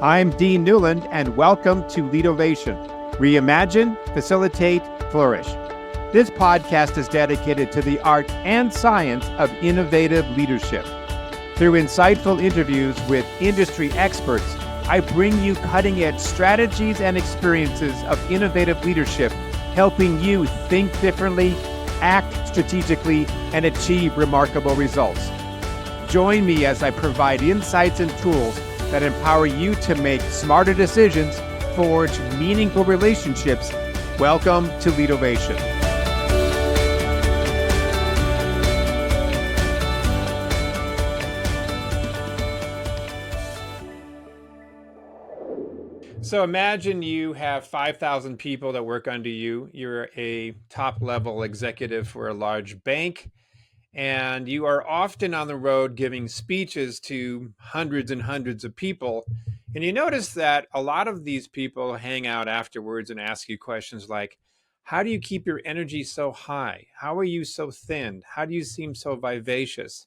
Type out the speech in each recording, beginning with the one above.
I'm Dean Newland, and welcome to Leadovation. Reimagine, facilitate, flourish. This podcast is dedicated to the art and science of innovative leadership. Through insightful interviews with industry experts, I bring you cutting-edge strategies and experiences of innovative leadership, helping you think differently, act strategically, and achieve remarkable results. Join me as I provide insights and tools that empower you to make smarter decisions, forge meaningful relationships. Welcome to Leadovation. So imagine you have 5,000 people that work under you. You're a top-level executive for a large bank, and you are often on the road giving speeches to hundreds and hundreds of people. And you notice that a lot of these people hang out afterwards and ask you questions like, how do you keep your energy so high? How are you so thin? How do you seem so vivacious?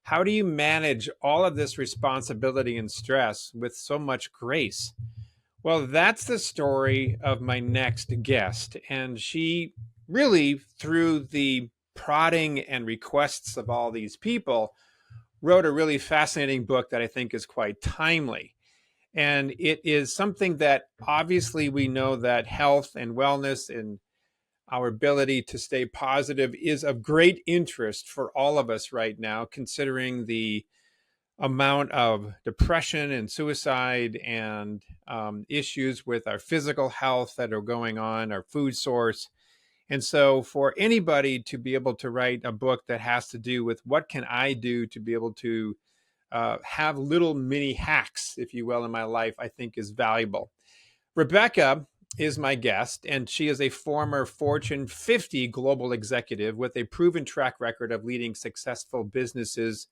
How do you manage all of this responsibility and stress with so much grace? Well, that's the story of my next guest. And she really, through the prodding and requests of all these people, wrote a really fascinating book that I think is quite timely. And it is something that obviously we know that health and wellness and our ability to stay positive is of great interest for all of us right now, considering the amount of depression and suicide and issues with our physical health that are going on, our food source. And so for anybody to be able to write a book that has to do with what can I do to be able to have little mini hacks, if you will, in my life, I think is valuable. Rebecca is my guest, and she is a former Fortune 50 global executive with a proven track record of leading successful businesses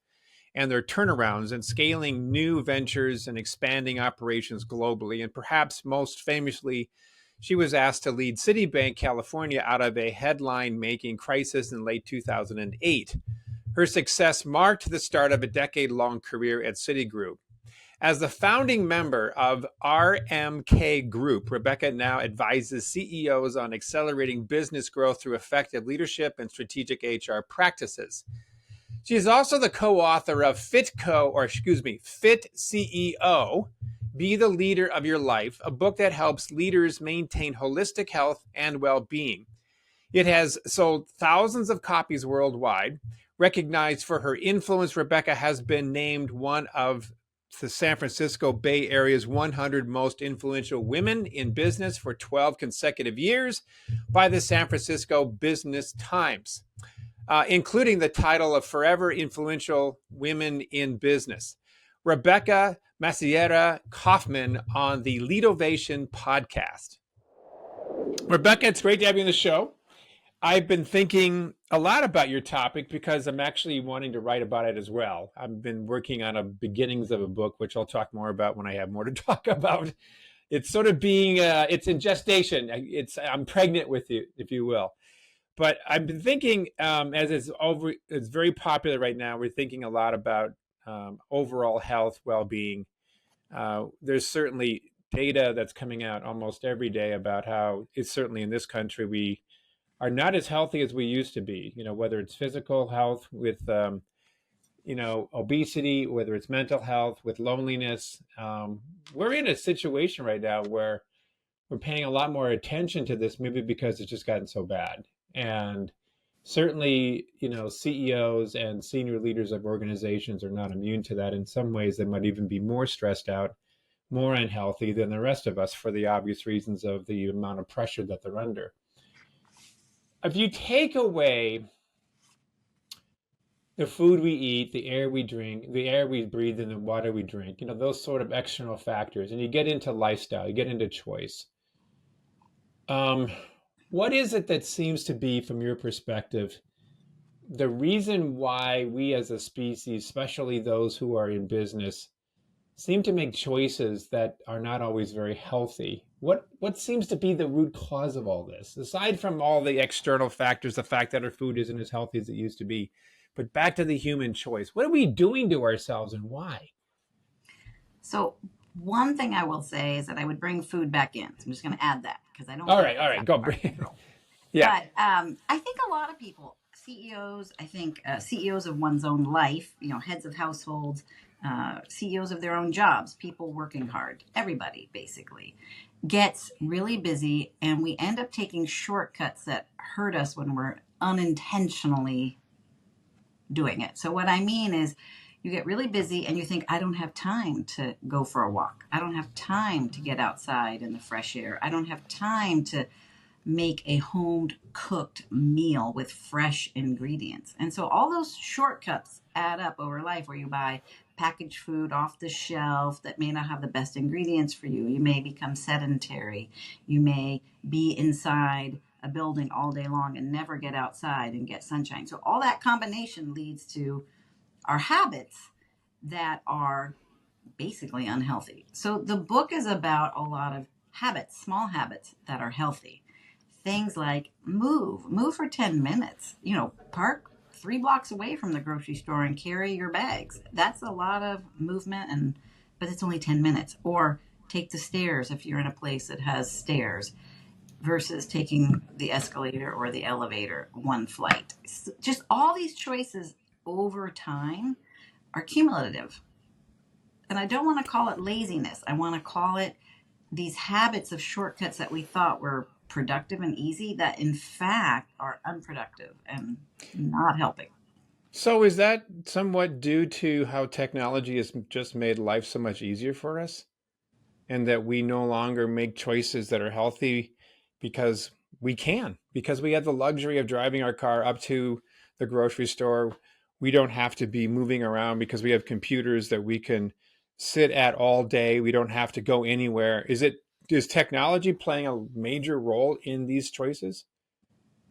and their turnarounds and scaling new ventures and expanding operations globally. And perhaps most famously, she was asked to lead Citibank California out of a headline-making crisis in late 2008. Her success marked the start of a decade-long career at Citigroup. As the founding member of RMK Group, Rebecca now advises CEOs on accelerating business growth through effective leadership and strategic HR practices. She is also the co-author of FitCEO, Be the Leader of Your Life, a book that helps leaders maintain holistic health and well-being. It has sold thousands of copies worldwide. Recognized for her influence, Rebecca has been named one of the San Francisco Bay Area's 100 most influential women in business for 12 consecutive years by the San Francisco Business Times, including the title of Forever Influential Women in Business. Rebecca Macieira-Kaufmann on the Leadovation podcast. Rebecca, it's great to have you on the show. I've been thinking a lot about your topic because I'm actually wanting to write about it as well. I've been working on a beginnings of a book, which I'll talk more about when I have more to talk about. It's sort of being, it's in gestation. I'm pregnant with you, if you will. But I've been thinking, as it's very popular right now, we're thinking a lot about overall health, well-being. There's certainly data that's coming out almost every day about how it's certainly in this country, we are not as healthy as we used to be, whether it's physical health with, obesity, whether it's mental health with loneliness. We're in a situation right now where we're paying a lot more attention to this, maybe because it's just gotten so bad. And certainly, CEOs and senior leaders of organizations are not immune to that. In some ways, they might even be more stressed out, more unhealthy than the rest of us for the obvious reasons of the amount of pressure that they're under. If you take away the food we eat, the air we drink, the air we breathe, and the water we drink, those sort of external factors, and you get into lifestyle, you get into choice. What is it that seems to be, from your perspective, the reason why we as a species, especially those who are in business, seem to make choices that are not always very healthy? What seems to be the root cause of all this, aside from all the external factors, the fact that our food isn't as healthy as it used to be? But back to the human choice. What are we doing to ourselves and why? So One thing I will say is that I would bring food back in. So I'm just going to add that because I don't All think right, all that's right, out of go. our control. Yeah. But I think a lot of people, CEOs, I think CEOs of one's own life, heads of households, CEOs of their own jobs, people working hard, everybody basically gets really busy, and we end up taking shortcuts that hurt us when we're unintentionally doing it. So what I mean is you get really busy and you think, I don't have time to go for a walk. I don't have time to get outside in the fresh air. I don't have time to make a home cooked meal with fresh ingredients. And so all those shortcuts add up over life, where you buy packaged food off the shelf that may not have the best ingredients for you. You may become sedentary. You may be inside a building all day long and never get outside and get sunshine. So all that combination leads to our habits that are basically unhealthy. So the book is about a lot of habits, small habits that are healthy. Things like move for 10 minutes, park 3 blocks away from the grocery store and carry your bags. That's a lot of movement, but it's only 10 minutes. Or take the stairs if you're in a place that has stairs versus taking the escalator or the elevator one flight. Just all these choices over time are cumulative. And I don't want to call it laziness. I want to call it these habits of shortcuts that we thought were productive and easy that in fact are unproductive and not helping. So is that somewhat due to how technology has just made life so much easier for us? And that we no longer make choices that are healthy because because we have the luxury of driving our car up to the grocery store. We don't have to be moving around because we have computers that we can sit at all day. We don't have to go anywhere. Is technology playing a major role in these choices?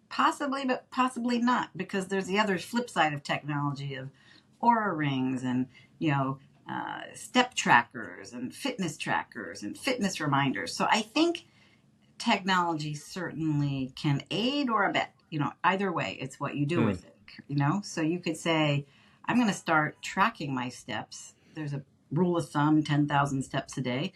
Possibly, but possibly not, because there's the other flip side of technology of aura rings and, step trackers and fitness reminders. So I think technology certainly can aid or abet. Either way, it's what you do Hmm. with it. So you could say, I'm going to start tracking my steps. There's a rule of thumb, 10,000 steps a day.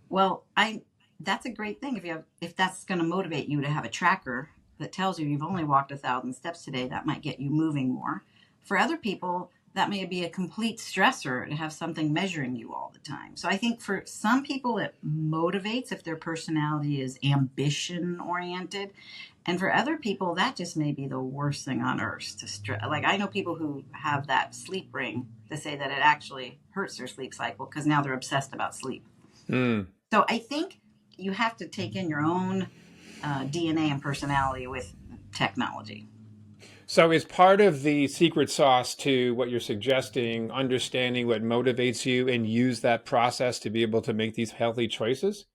Well, I that's a great thing if that's going to motivate you to have a tracker that tells you you've only walked 1,000 steps today. That might get you moving more. For other people, that may be a complete stressor to have something measuring you all the time. So I think for some people it motivates if their personality is ambition oriented. And for other people, that just may be the worst thing on earth to stress. Like I know people who have that sleep ring to say that it actually hurts their sleep cycle because now they're obsessed about sleep. Hmm. So I think you have to take in your own DNA and personality with technology. So is part of the secret sauce to what you're suggesting understanding what motivates you and use that process to be able to make these healthy choices?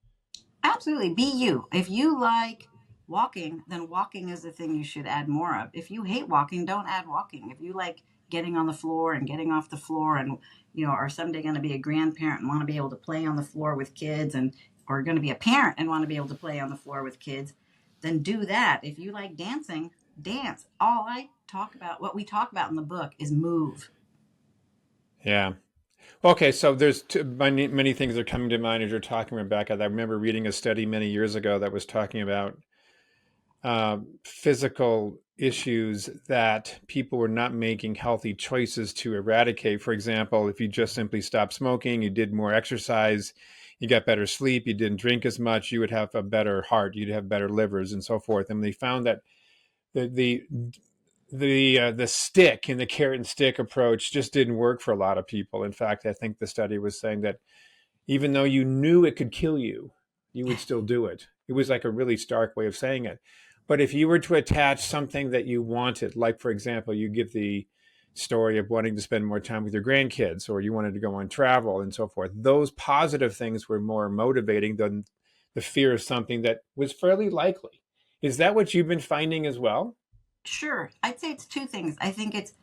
Absolutely. Be you. If you like walking, then walking is the thing you should add more of. If you hate walking, don't add walking. If you like getting on the floor and getting off the floor and are someday going to be a grandparent and want to be able to play on the floor with kids and or going to be a parent and want to be able to play on the floor with kids, then do that. If you like dancing, dance. What we talk about in the book is move. Yeah. Okay, so there's many things that are coming to mind as you're talking, Rebecca. I remember reading a study many years ago that was talking about physical issues that people were not making healthy choices to eradicate. For example, if you just simply stopped smoking, you did more exercise, you got better sleep, you didn't drink as much, you would have a better heart, you'd have better livers, and so forth. And they found that the the stick and the carrot and stick approach just didn't work for a lot of people. In fact, I think the study was saying that even though you knew it could kill you, you would still do it. It was like a really stark way of saying it. But if you were to attach something that you wanted, like for example, you give the story of wanting to spend more time with your grandkids, or you wanted to go on travel and so forth, those positive things were more motivating than the fear of something that was fairly likely. Is that what you've been finding as well? Sure. I'd say it's two things. I think it's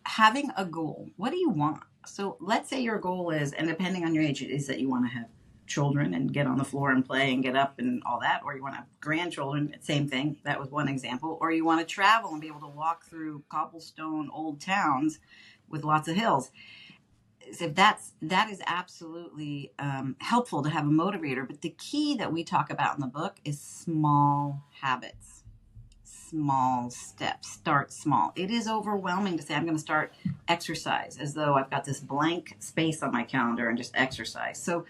having a goal. What do you want? So let's say your goal is, and depending on your age, it is that you want to have children and get on the floor and play and get up and all that, or you want to have grandchildren, same thing. That was one example. Or you want to travel and be able to walk through cobblestone old towns with lots of hills. So that is absolutely helpful to have a motivator. But the key that we talk about in the book is small habits, small steps. Start small. It is overwhelming to say I'm going to start exercise as though I've got this blank space on my calendar and just exercise. So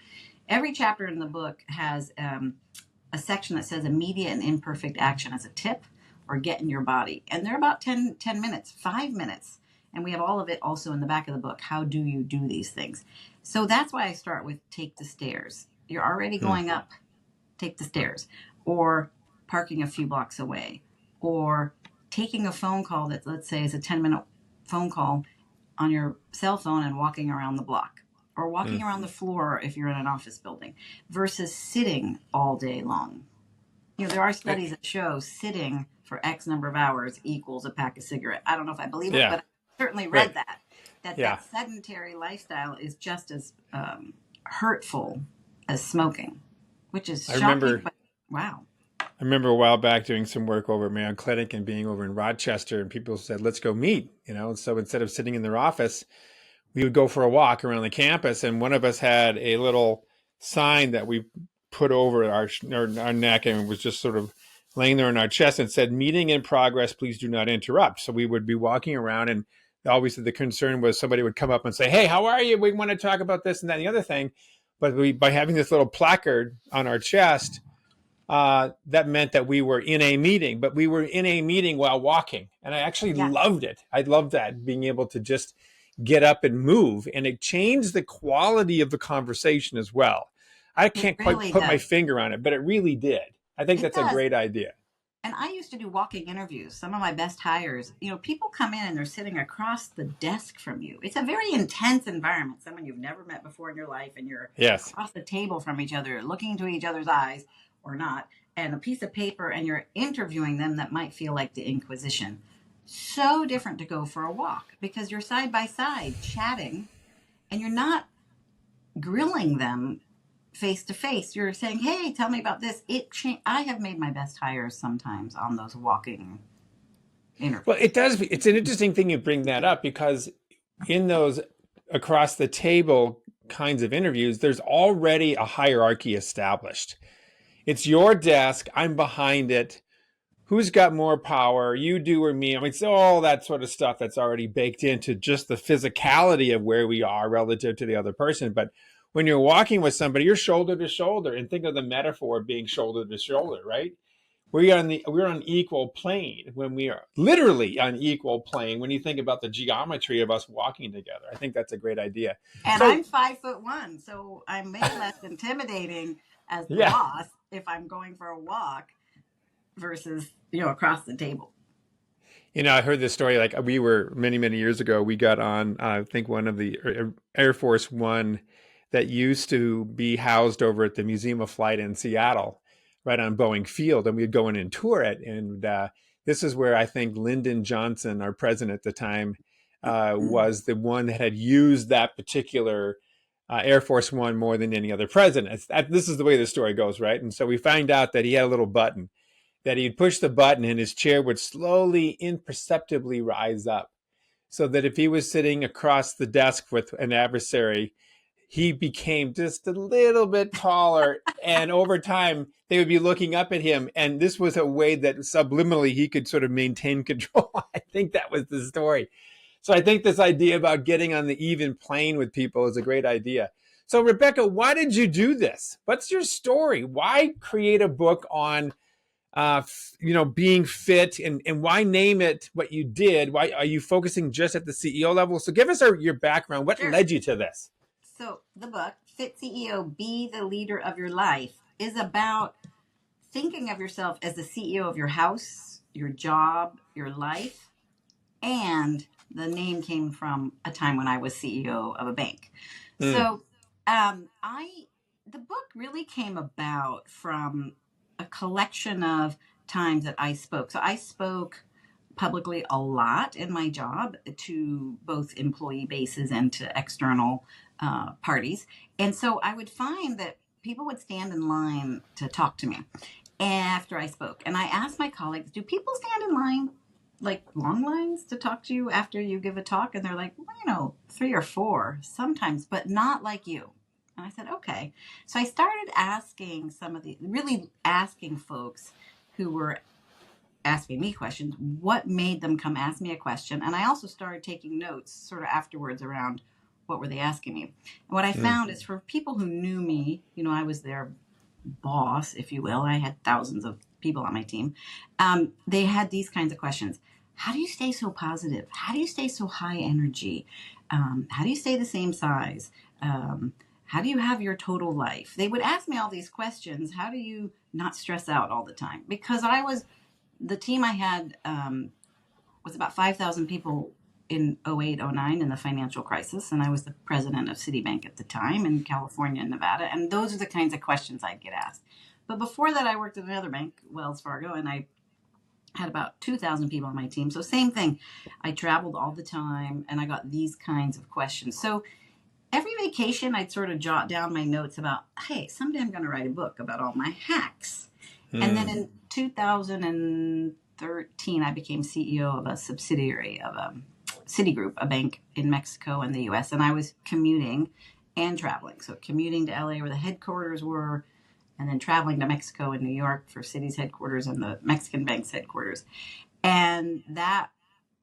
every chapter in the book has a section that says immediate and imperfect action as a tip or get in your body. And they're about 10 minutes, 5 minutes. And we have all of it also in the back of the book. How do you do these things? So that's why I start with take the stairs. You're already going up, take the stairs. Or parking a few blocks away. Or taking a phone call that, let's say, is a 10-minute phone call on your cell phone and walking around the block. Or walking around the floor if you're in an office building, versus sitting all day long. You know, there are studies that show sitting for X number of hours equals a pack of cigarettes. I don't know if I believe it, but I certainly read that sedentary lifestyle is just as hurtful as smoking, which is shocking. But wow. I remember a while back doing some work over at Mayo Clinic and being over in Rochester, and people said, let's go meet, you know. So instead of sitting in their office, we would go for a walk around the campus, and one of us had a little sign that we put over our neck, and it was just sort of laying there on our chest, and said, meeting in progress, please do not interrupt. So we would be walking around, and always the concern was somebody would come up and say, hey, how are you? We want to talk about this and that and the other thing. But by having this little placard on our chest, that meant that we were in a meeting, but we were in a meeting while walking. And I actually loved it. I loved that, being able to just get up and move. And it changed the quality of the conversation as well. I can't quite put my finger on it, but it really did. I think that's a great idea. And I used to do walking interviews. Some of my best hires, you know, people come in and they're sitting across the desk from you. It's a very intense environment. Someone you've never met before in your life, and you're across the table from each other, looking into each other's eyes or not, and a piece of paper, and you're interviewing them. That might feel like the Inquisition. So different to go for a walk, because you're side by side chatting, and you're not grilling them face to face. You're saying, hey, tell me about this. I have made my best hires sometimes on those walking interviews. Well, it does. It's an interesting thing you bring that up, because in those across the table kinds of interviews, there's already a hierarchy established. It's your desk. I'm behind it. Who's got more power? You do or me? I mean, it's all that sort of stuff that's already baked into just the physicality of where we are relative to the other person. But when you're walking with somebody, you're shoulder to shoulder, and think of the metaphor of being shoulder to shoulder, right? We're on equal plane when we are literally on equal plane. When you think about the geometry of us walking together, I think that's a great idea. And I'm 5'1", so I'm made less intimidating as the boss if I'm going for a walk versus, you know, across the table. You know, I heard this story, like we were many, many years ago, we got on, I think one of the Air Force One that used to be housed over at the Museum of Flight in Seattle, right on Boeing Field. And we'd go in and tour it. And this is where I think Lyndon Johnson, our president at the time, was the one that had used that particular Air Force One more than any other president. This is the way the story goes, right? And so we find out that he had a little button, that he'd push the button and his chair would slowly, imperceptibly rise up, so that if he was sitting across the desk with an adversary, he became just a little bit taller. And over time, they would be looking up at him. And this was a way that subliminally he could sort of maintain control. I think that was the story. So I think this idea about getting on the even plane with people is a great idea. So Rebecca, why did you do this? What's your story? Why create a book on being fit, and why name it what you did? Why are you focusing just at the CEO level? So give us your background. What led you to this? So the book, FitCEO, Be the Leader of Your Life, is about thinking of yourself as the CEO of your house, your job, your life. And the name came from a time when I was CEO of a bank. So the book really came about from a collection of times that I spoke. So I spoke publicly a lot in my job to both employee bases and to external parties. And so I would find that people would stand in line to talk to me after I spoke. And I asked my colleagues, do people stand in line like long lines to talk to you after you give a talk, and they're like, well, 3 or 4 sometimes, but not like you. And I said, okay. So I started asking really asking folks who were asking me questions, what made them come ask me a question. And I also started taking notes sort of afterwards around what were they asking me. And what I Mm. found is for people who knew me, I was their boss, if you will. I had thousands of people on my team. They had these kinds of questions. How do you stay so positive? How do you stay so high energy? How do you stay the same size? How do you have your total life? They would ask me all these questions. How do you not stress out all the time? Because the team I had was about 5,000 people in 08, 09 in the financial crisis. And I was the president of Citibank at the time in California and Nevada. And those are the kinds of questions I'd get asked. But before that, I worked at another bank, Wells Fargo, and I had about 2,000 people on my team. So same thing. I traveled all the time and I got these kinds of questions. So every vacation, I'd sort of jot down my notes about, hey, someday I'm going to write a book about all my hacks. And then Mm. in 2013, I became CEO of a subsidiary of Citigroup, a bank in Mexico and the US. And I was commuting and traveling. So commuting to LA where the headquarters were, and then traveling to Mexico and New York for Citi's headquarters and the Mexican bank's headquarters. And that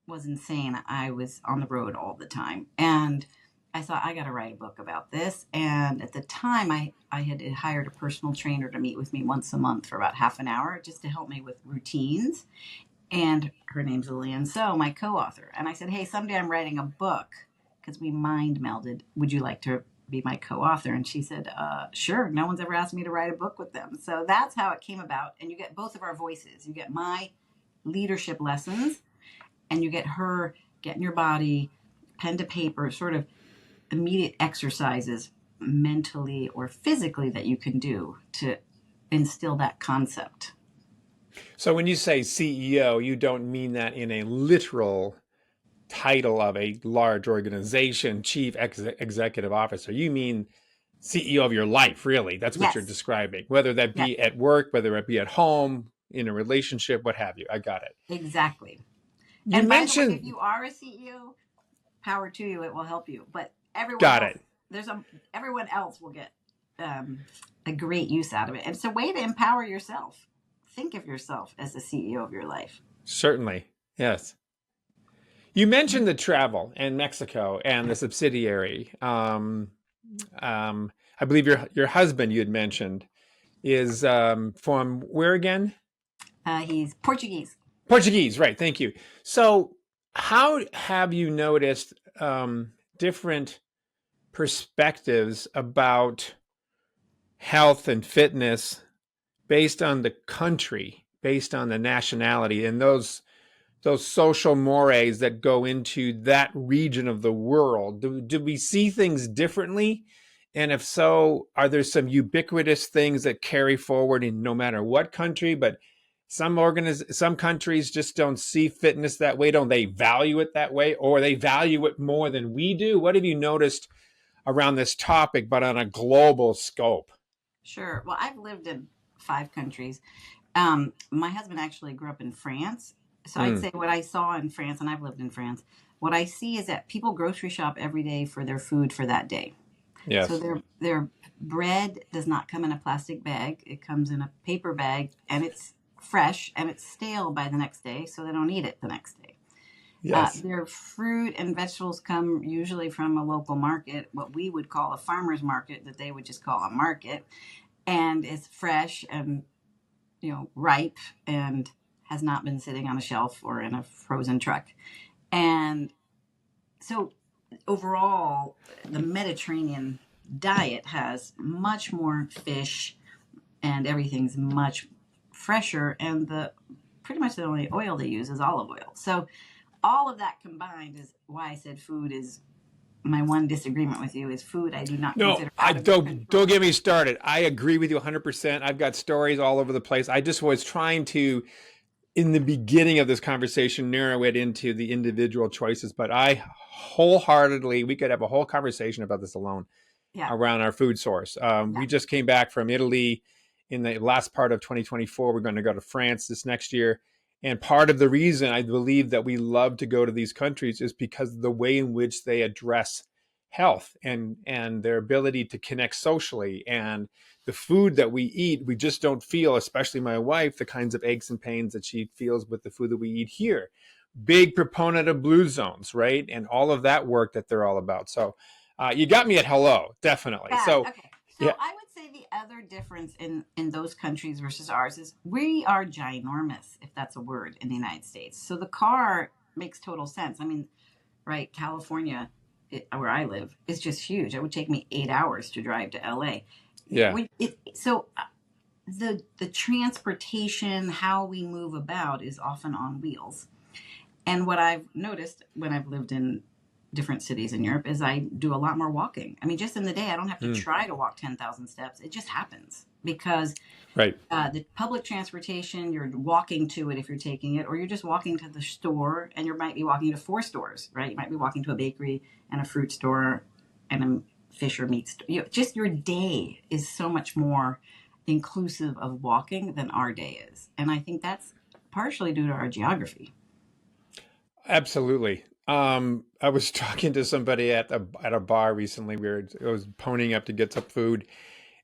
was insane. I was on the road all the time. And I thought, I got to write a book about this. And at the time, I had hired a personal trainer to meet with me once a month for about half an hour just to help me with routines. And her name's Lillian So, my co-author. And I said, hey, someday I'm writing a book because we mind melded. Would you like to be my co-author? And she said, sure. No one's ever asked me to write a book with them. So that's how it came about. And you get both of our voices. You get my leadership lessons and you get her get in your body, pen to paper, sort of immediate exercises mentally or physically that you can do to instill that concept. So when you say CEO, you don't mean that in a literal title of a large organization, executive officer. You mean CEO of your life, really. That's what you're Yes. describing, whether that Yes, be at work, whether it be at home, in a relationship, what have you. I got it. exactly. You And by the way, if mentioned, you are a CEO, power to you, it will help you. But everyone got else, it. everyone else will get um, a great use out of it. And it's a way to empower yourself. Think of yourself as the CEO of your life. Certainly. Yes. You mentioned the travel and Mexico and the subsidiary. I believe your husband you had mentioned is from where again? He's Portuguese. Portuguese, right? Thank you. So, how have you noticed different perspectives about health and fitness based on the country, based on the nationality, and those social mores that go into that region of the world? Do we see things differently? And if so, are there some ubiquitous things that carry forward in no matter what country? But some countries just don't see fitness that way. Don't they value it that way, or they value it more than we do? What have you noticed around this topic, but on a global scope? Sure. Well, I've lived in 5 countries. My husband actually grew up in France. So I'd Mm, say what I saw in France, and I've lived in France, what I see is that people grocery shop every day for their food for that day. So yes. their bread does not come in a plastic bag. It comes in a paper bag and it's fresh and it's stale by the next day, so they don't eat it the next day. Yes. Their fruit and vegetables come usually from a local market, what we would call a farmer's market, that they would just call a market, and it's fresh and ripe and has not been sitting on a shelf or in a frozen truck. And so overall, the Mediterranean diet has much more fish and everything's much fresher. And the pretty much the only oil they use is olive oil. So all of that combined is why I said food is my one disagreement with you is food I do not No, consider I out of your don't control. get me started. I agree with you 100%. I've got stories all over the place. I just was trying to, in the beginning of this conversation, narrow it into the individual choices, but I wholeheartedly, we could have a whole conversation about this alone Yeah, around our food source. yeah. We just came back from Italy in the last part of 2024. We're going to go to France this next year. And part of the reason I believe that we love to go to these countries is because of the way in which they address health and their ability to connect socially, and the food that we eat. We just don't feel, especially my wife, the kinds of aches and pains that she feels with the food that we eat here. Big proponent of blue zones, right? And all of that work that they're all about. So you got me at hello, definitely. Got it. So Okay. yeah, So I would say the other difference in those countries versus ours is we are ginormous, if that's a word, in the United States. So the car makes total sense. I mean, right, California, where I live, is just huge. It would take me 8 hours to drive to LA. yeah, The transportation, how we move about, is often on wheels. And what I've noticed when I've lived in different cities in Europe is I do a lot more walking. I mean, just in the day, I don't have to mm, try to walk 10,000 steps. It just happens because right, the public transportation, you're walking to it if you're taking it, or you're just walking to the store, and you might be walking to 4 stores, right? You might be walking to a bakery and a fruit store and a fish or meat store. Just your day is so much more inclusive of walking than our day is. And I think that's partially due to our geography. absolutely. I was talking to somebody at a bar recently. I was ponying up to get some food,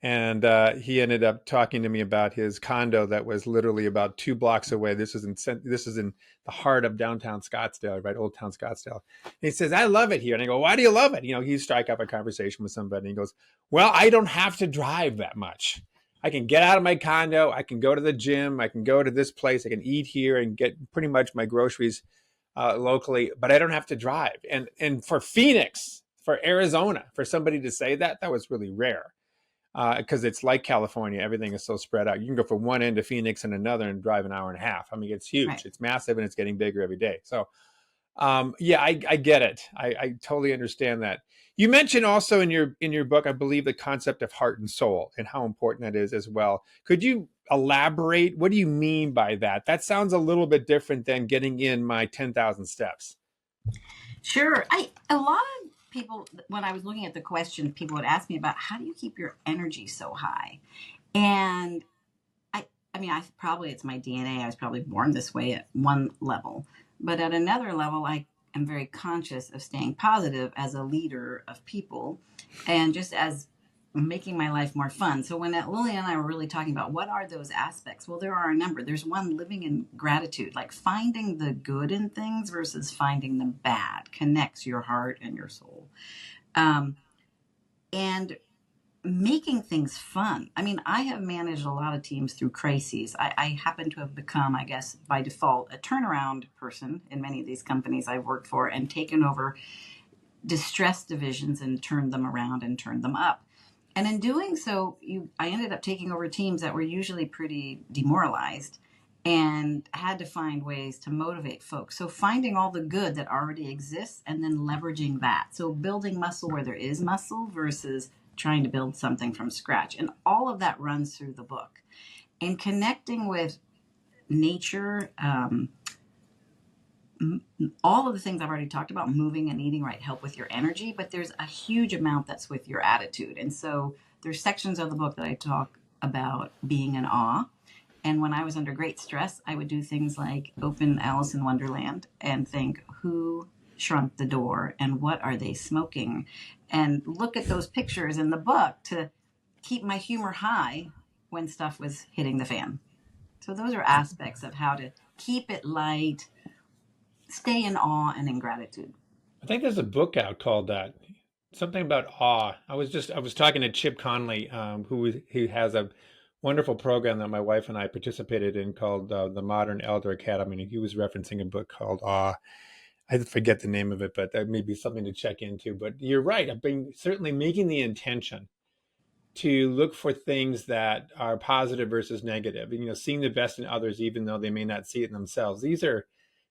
and he ended up talking to me about his condo that was literally about 2 blocks away. This is in the heart of downtown Scottsdale, right, Old Town Scottsdale. And he says, "I love it here," and I go, "Why do you love it?" He strike up a conversation with somebody. And he goes, "Well, I don't have to drive that much. I can get out of my condo. I can go to the gym. I can go to this place. I can eat here and get pretty much my groceries locally, but I don't have to drive." And for Phoenix, for Arizona, for somebody to say that, that was really rare, because it's like California. Everything is so spread out. You can go from one end of Phoenix and another and drive an hour and a half. I mean, it's Right. huge. It's massive, and it's getting bigger every day. So, yeah, I get it. I totally understand that. You mentioned also in your book, I believe, the concept of heart and soul and how important that is as well. Could you elaborate? What do you mean by that? That sounds a little bit different than getting in my 10,000 steps. Sure. A lot of people, when I was looking at the questions, people would ask me about how do you keep your energy so high? And I mean, it's my DNA. I was probably born this way at one level, but at another level, I am very conscious of staying positive as a leader of people, and just as making my life more fun. So when Lily and I were really talking about what are those aspects, well, there are a number. There's one, living in gratitude, like finding the good in things versus finding the bad, connects your heart and your soul. Um, and making things fun. I mean, I have managed a lot of teams through crises. I happen to have become, I guess, by default, a turnaround person in many of these companies I've worked for, and taken over distressed divisions and turned them around and turned them up. And in doing so, I ended up taking over teams that were usually pretty demoralized, and had to find ways to motivate folks. So finding all the good that already exists and then leveraging that. So building muscle where there is muscle versus trying to build something from scratch. And all of that runs through the book. And connecting with nature, all of the things I've already talked about, moving and eating right, help with your energy, but there's a huge amount that's with your attitude. And so there's sections of the book that I talk about being in awe. And when I was under great stress, I would do things like open Alice in Wonderland and think, who shrunk the door and what are they smoking? And look at those pictures in the book to keep my humor high when stuff was hitting the fan. So those are aspects of how to keep it light, stay in awe and in gratitude. I think there's a book out called that. Something about awe. I was talking to Chip Conley, who has a wonderful program that my wife and I participated in called the Modern Elder Academy. And he was referencing a book called Awe. I forget the name of it, but that may be something to check into. But you're right. I've been certainly making the intention to look for things that are positive versus negative. Seeing the best in others, even though they may not see it in themselves. These are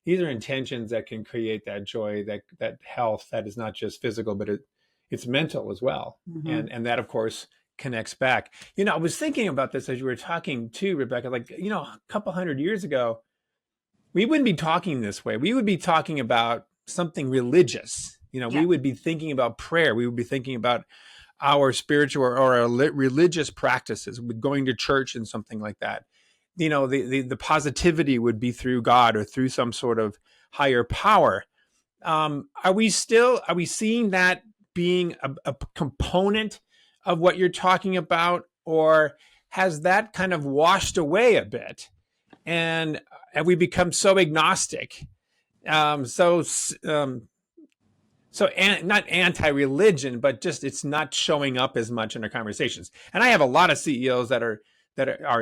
intentions that can create that joy, that health that is not just physical, but it's mental as well. Mm-hmm. And that, of course, connects back. I was thinking about this as you were talking too, Rebecca. Like, a couple hundred years ago, we wouldn't be talking this way. We would be talking about something religious. Yeah. We would be thinking about prayer. We would be thinking about our spiritual or our religious practices, going to church and something like that. the positivity would be through God or through some sort of higher power. Are we seeing that being a component of what you're talking about, or has that kind of washed away a bit, and have we become so agnostic, so not anti-religion, but just it's not showing up as much in our conversations? And I have a lot of CEOs that are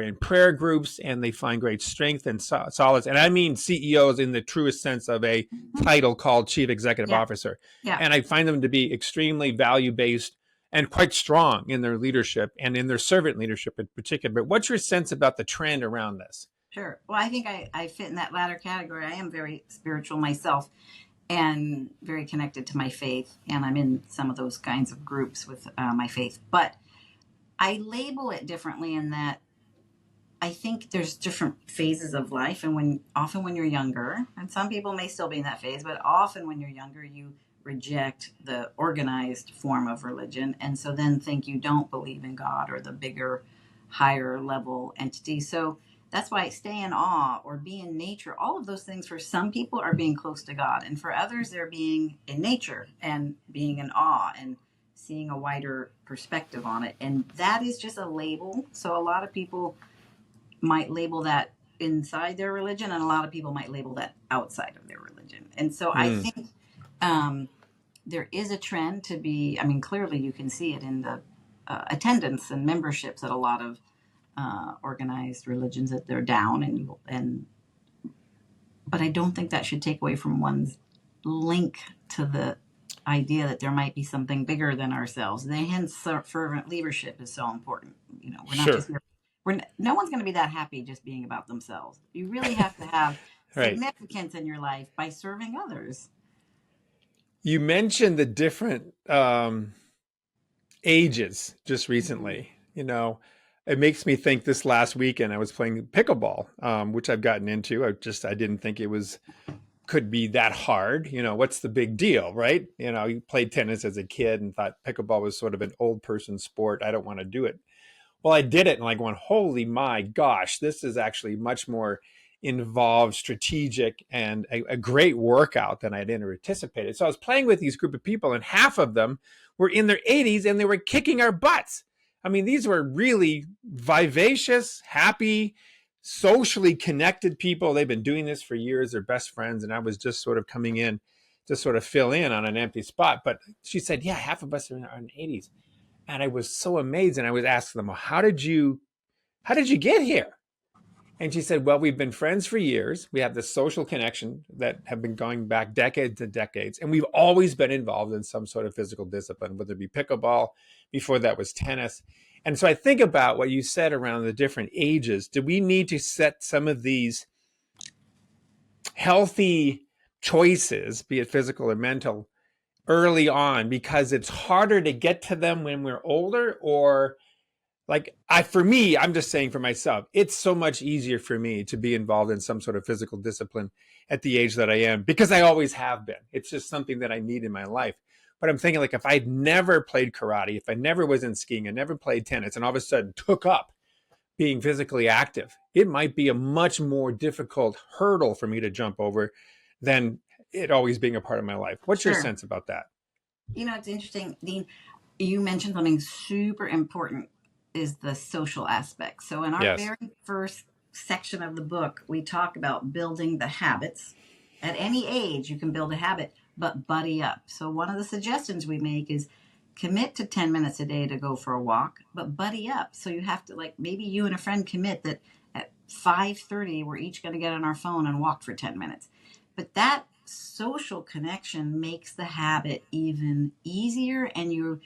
in prayer groups, and they find great strength and solace. And I mean CEOs in the truest sense of a title called Chief Executive Yeah. Officer. Yeah. And I find them to be extremely value-based and quite strong in their leadership and in their servant leadership in particular. But what's your sense about the trend around this? Sure. Well, I think I fit in that latter category. I am very spiritual myself and very connected to my faith. And I'm in some of those kinds of groups with my faith. But I label it differently in that I think there's different phases of life. And often when you're younger, and some people may still be in that phase, but often when you're younger, you reject the organized form of religion. And so then think you don't believe in God or the bigger, higher level entity. So that's why stay in awe or be in nature, all of those things for some people are being close to God. And for others, they're being in nature and being in awe and seeing a wider perspective on it. And that is just a label. So a lot of people might label that inside their religion, and a lot of people might label that outside of their religion. And so I think there is a trend to be, I mean, clearly you can see it in the attendance and memberships at a lot of organized religions, that they're down, but I don't think that should take away from one's link to the idea that there might be something bigger than ourselves. Hence fervent leadership is so important. We're not just here. No one's going to be that happy just being about themselves. You really have to have Right. significance in your life by serving others. You mentioned the different ages just recently. It makes me think this last weekend I was playing pickleball, which I've gotten into. I didn't think could be that hard. What's the big deal, right? You played tennis as a kid and thought pickleball was sort of an old person sport. I don't want to do it. Well, I did it and like went, holy my gosh, this is actually much more involved, strategic, and a great workout than I'd anticipated. So I was playing with these group of people, and half of them were in their 80s and they were kicking our butts. I mean, these were really vivacious, happy, socially connected people. They've been doing this for years. They're best friends. And I was just sort of coming in to sort of fill in on an empty spot. But she said, yeah, half of us are in our 80s. And I was so amazed. And I was asking them, well, how did you get here? And she said, well, we've been friends for years. We have this social connection that have been going back decades and decades. And we've always been involved in some sort of physical discipline, whether it be pickleball, before that was tennis. And so I think about what you said around the different ages. Do we need to set some of these healthy choices, be it physical or mental, early on because it's harder to get to them when we're older? Or for me, I'm just saying for myself, it's so much easier for me to be involved in some sort of physical discipline at the age that I am, because I always have been. It's just something that I need in my life. But I'm thinking, if I'd never played karate, if I never was in skiing, I never played tennis, and all of a sudden took up being physically active, it might be a much more difficult hurdle for me to jump over than it always being a part of my life. What's your sense about that? It's interesting, Dean. You mentioned something super important, is the social aspect. So in our very first section of the book, we talk about building the habits. At any age, you can build a habit, but buddy up. So one of the suggestions we make is commit to 10 minutes a day to go for a walk, but buddy up. So you have to, maybe you and a friend commit that at 5:30, we're each going to get on our phone and walk for 10 minutes. But that social connection makes the habit even easier, and you're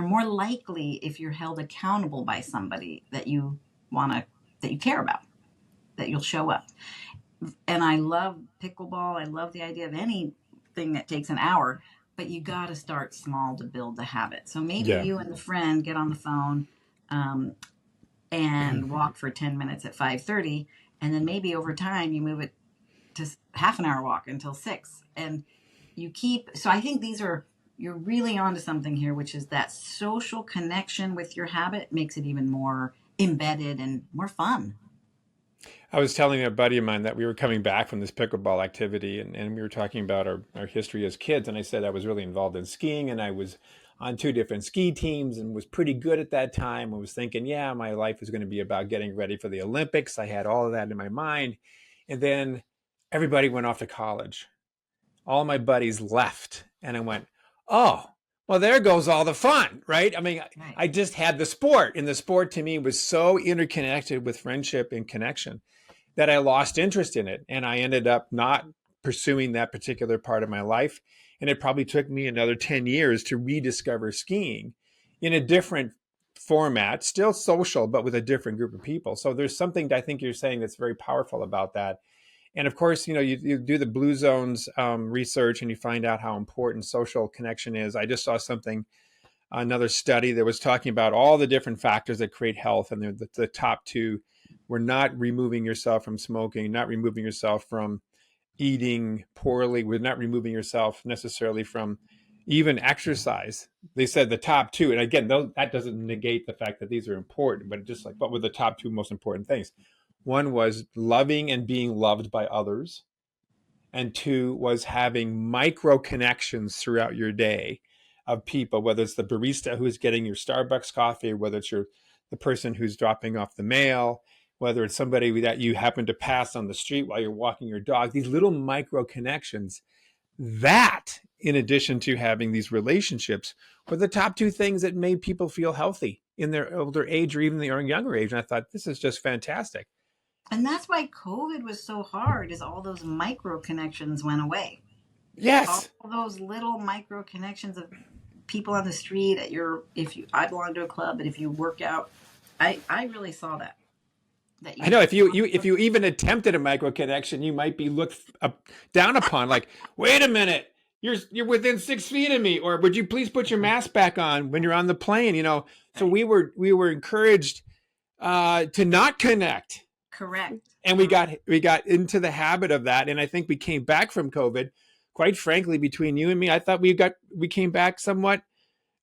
more likely, if you're held accountable by somebody that you care about, that you'll show up. And I love pickleball. I love the idea of anything that takes an hour, but you got to start small to build the habit. So maybe you and the friend get on the phone and walk for 10 minutes at 5:30, and then maybe over time you move it to half an hour walk until 6, and so I think you're really onto something here, which is that social connection with your habit makes it even more embedded and more fun. I was telling a buddy of mine that we were coming back from this pickleball activity, and we were talking about our history as kids. And I said I was really involved in skiing, and I was on two different ski teams and was pretty good at that time. I was thinking, yeah, my life is going to be about getting ready for the Olympics. I had all of that in my mind. And then everybody went off to college. All my buddies left. And I went, oh, well, there goes all the fun, right? I mean, Right. I just had the sport, and the sport to me was so interconnected with friendship and connection that I lost interest in it. And I ended up not pursuing that particular part of my life. And it probably took me another 10 years to rediscover skiing in a different format, still social, but with a different group of people. So there's something I think you're saying that's very powerful about that. And of course, you do the Blue Zones research and you find out how important social connection is. I just saw something, another study that was talking about all the different factors that create health. And the top two were not removing yourself from smoking, not removing yourself from eating poorly, we're not removing yourself necessarily from even exercise. They said the top two, and again, that doesn't negate the fact that these are important, but just like, what were the top two most important things? One was loving and being loved by others, and two was having micro connections throughout your day of people, whether it's the barista who's getting your Starbucks coffee, or whether it's the person who's dropping off the mail, whether it's somebody that you happen to pass on the street while you're walking your dog. These little micro connections, that in addition to having these relationships, were the top two things that made people feel healthy in their older age or even their younger age. And I thought, this is just fantastic. And that's why COVID was so hard, is all those micro connections went away. All Yes. those little micro connections of people on the street at I belong to a club, but if you work out, I really saw that. I know if you even attempted a micro connection, you might be looked down upon. Like, wait a minute, you're within 6 feet of me, or would you please put your mask back on when you're on the plane? So Right. we were encouraged to not connect, Correct. and we got into the habit of that. And I think we came back from COVID. Quite frankly, between you and me, I thought we came back somewhat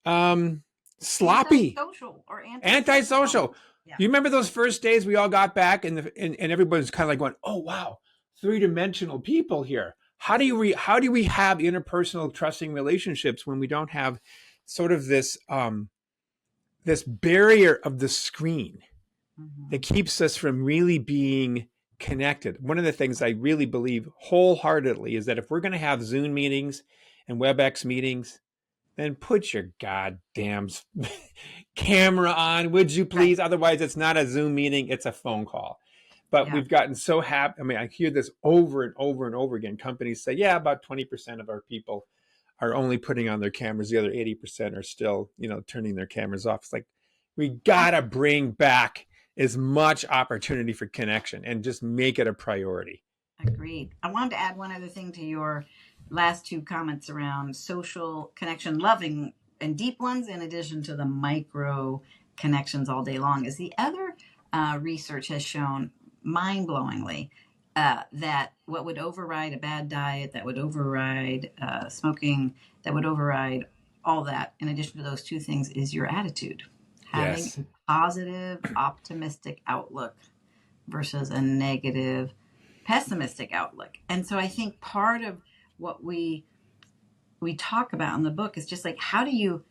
sloppy, Antisocial or antisocial. antisocial. Yeah. You remember those first days we all got back, and everybody's kind of like going, "Oh wow, three-dimensional people here. How do we have interpersonal trusting relationships when we don't have sort of this barrier of the screen that keeps us from really being connected?" One of the things I really believe wholeheartedly is that if we're going to have Zoom meetings and WebEx meetings, then put your goddamn camera on, would you please? Right. Otherwise, it's not a Zoom meeting, it's a phone call. But Yeah. we've gotten so happy. I mean, I hear this over and over and over again. Companies say, yeah, about 20% of our people are only putting on their cameras. The other 80% are still, turning their cameras off. It's like, we got to bring back as much opportunity for connection and just make it a priority. Agreed. I wanted to add one other thing to your last two comments around social connection, loving and deep ones, in addition to the micro connections all day long. Is the other research has shown mind-blowingly that what would override a bad diet, that would override smoking, that would override all that, in addition to those two things, is your attitude. Having Yes. a positive, optimistic outlook versus a negative, pessimistic outlook. And so I think part of what we talk about in the book is just like, how do you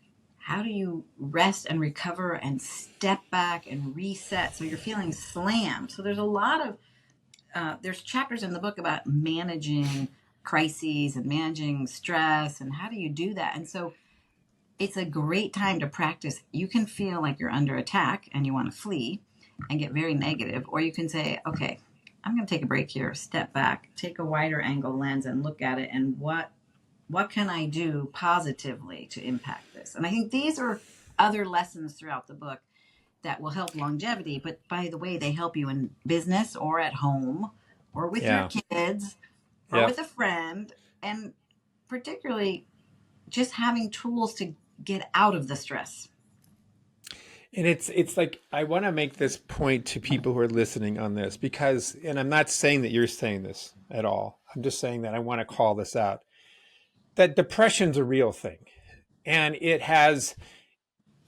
rest and recover and step back and reset so you're feeling slammed. So there's a lot of there's chapters in the book about managing crises and managing stress and how do you do that. And so it's a great time to practice. You can feel like you're under attack and you want to flee and get very negative, or you can say, okay, I'm going to take a break here, step back, take a wider angle lens and look at it, and what can I do positively to impact this? And I think these are other lessons throughout the book that will help longevity. But by the way, they help you in business or at home or with your Yeah. kids or Yeah. with a friend, and particularly just having tools to get out of the stress. And it's like, I want to make this point to people who are listening on this, because, and I'm not saying that you're saying this at all. I'm just saying that I want to call this out, that depression's a real thing. And it has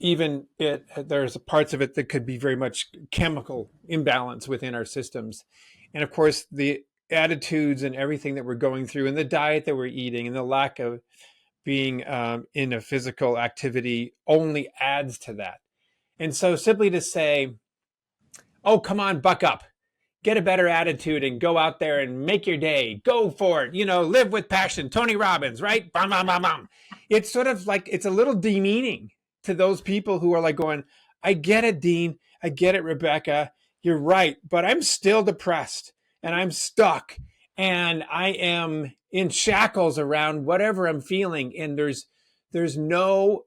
there's parts of it that could be very much chemical imbalance within our systems. And of course, the attitudes and everything that we're going through and the diet that we're eating and the lack of being in a physical activity only adds to that. And so simply to say, oh, come on, buck up, get a better attitude and go out there and make your day, go for it, live with passion, Tony Robbins, right? Bam, bam, bam, bam. It's sort of like, it's a little demeaning to those people who are like going, I get it, Dean, I get it, Rebecca, you're right, but I'm still depressed and I'm stuck and I am in shackles around whatever I'm feeling. And there's no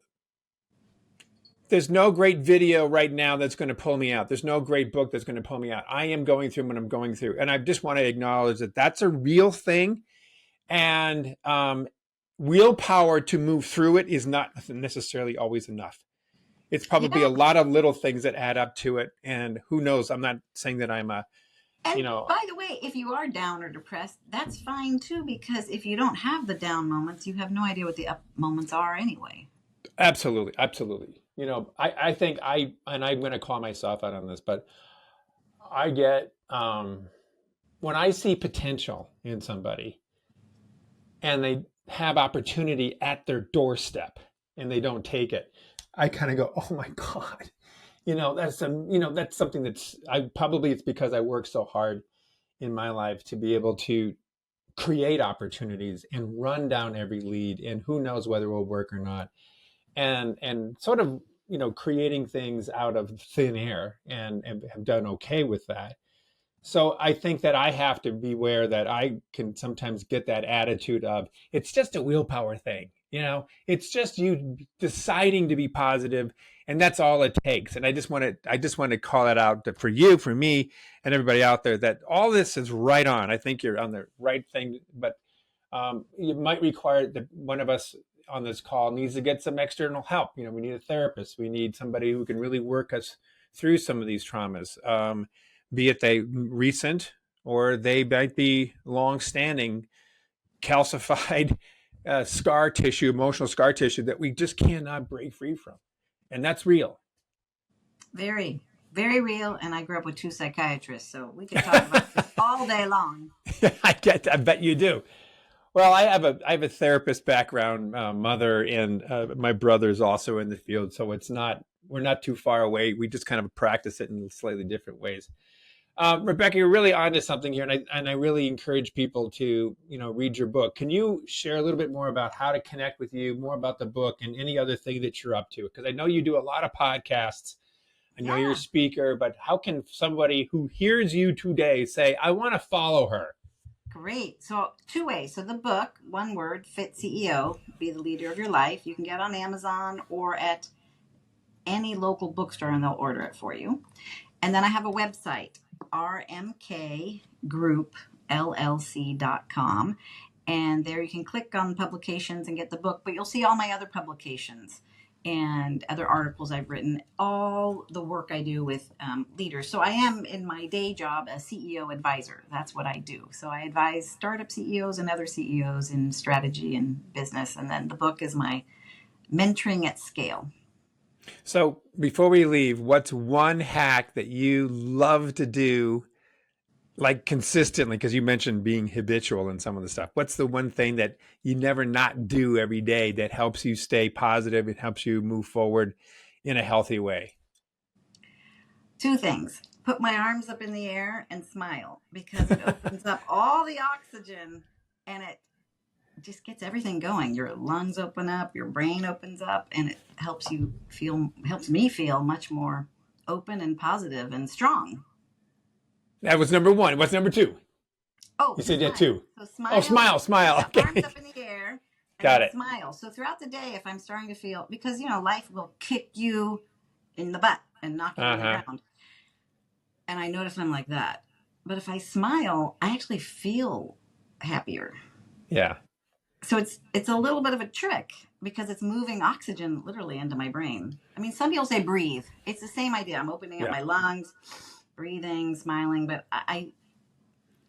great video right now that's going to pull me out. There's no great book that's going to pull me out. I am going through what I'm going through. And I just want to acknowledge that that's a real thing. And willpower to move through it is not necessarily always enough. It's probably Yeah. a lot of little things that add up to it. And who knows? I'm not saying that I'm And by the way, if you are down or depressed, that's fine too, because if you don't have the down moments, you have no idea what the up moments are anyway. Absolutely. Absolutely. I think and I'm going to call myself out on this, but I get, when I see potential in somebody and they have opportunity at their doorstep and they don't take it, I kind of go, oh my God, that's something it's because I work so hard in my life to be able to create opportunities and run down every lead, and who knows whether it will work or not. And sort of, creating things out of thin air and have done okay with that. So I think that I have to beware that I can sometimes get that attitude of, it's just a willpower thing. It's just you deciding to be positive, and that's all it takes. And I just want to call it out for you, for me, and everybody out there, that all this is right on. I think you're on the right thing, but it might require that one of us on this call needs to get some external help. We need a therapist. We need somebody who can really work us through some of these traumas, be it they recent or they might be long-standing, calcified scar tissue, emotional scar tissue that we just cannot break free from. And that's real. Very, very real. And I grew up with two psychiatrists, so we could talk about this all day long. I bet you do. Well, I have a therapist background, mother, and my brother's also in the field, so we're not too far away. We just kind of practice it in slightly different ways. Rebecca, you're really onto something here, and I really encourage people to read your book. Can you share a little bit more about how to connect with you, more about the book, and any other thing that you're up to? Because I know you do a lot of podcasts. I know you're a speaker, but how can somebody who hears you today say, I want to follow her? Great. So two ways. So the book, one word, FitCEO, Be the Leader of Your Life. You can get on Amazon or at any local bookstore and they'll order it for you. And then I have a website, rmkgroupllc.com. And there you can click on publications and get the book, but you'll see all my other publications and other articles I've written, all the work I do with leaders. So I am, in my day job, a CEO advisor. That's what I do. So I advise startup CEOs and other CEOs in strategy and business. And then the book is my mentoring at scale. So before we leave, what's one hack that you love to do, like consistently, because you mentioned being habitual in some of the stuff? What's the one thing that you never not do every day that helps you stay positive? It helps you move forward in a healthy way? Two things. Put my arms up in the air and smile, because it opens up all the oxygen and it just gets everything going. Your lungs open up, your brain opens up, and it helps me feel much more open and positive and strong. That was number one. What's number two? Oh, you said that too. So smile. Oh, smile. Okay. Arms up in the air. Got it. Smile. So throughout the day, if I'm starting to feel, because life will kick you in the butt and knock you on the ground, and I notice I'm like that. But if I smile, I actually feel happier. Yeah. So it's a little bit of a trick, because it's moving oxygen literally into my brain. I mean, some people say breathe. It's the same idea. I'm opening up my lungs, breathing, smiling, but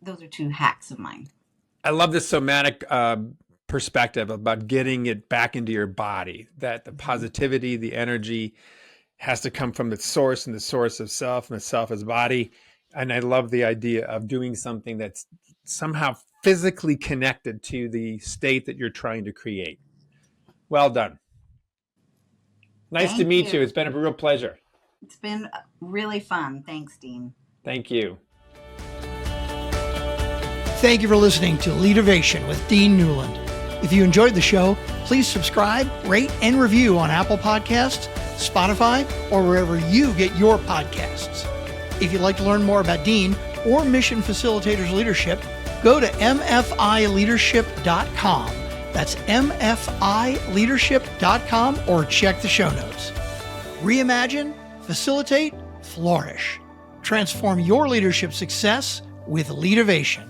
those are two hacks of mine. I love the somatic perspective about getting it back into your body, that the positivity, the energy has to come from the source, and the source of self, and the self is body. And I love the idea of doing something that's somehow physically connected to the state that you're trying to create. Well done. Nice to Thank meet you. you. It's been a real pleasure. It's been really fun. Thanks, Dean. Thank you. Thank you for listening to Leadervation with Dean Newlund. If you enjoyed the show, please subscribe, rate, and review on Apple Podcasts, Spotify, or wherever you get your podcasts. If you'd like to learn more about Dean or Mission Facilitators Leadership, go to mfileadership.com. That's mfileadership.com, or check the show notes. Reimagine, facilitate, flourish. Transform your leadership success with Leadervation.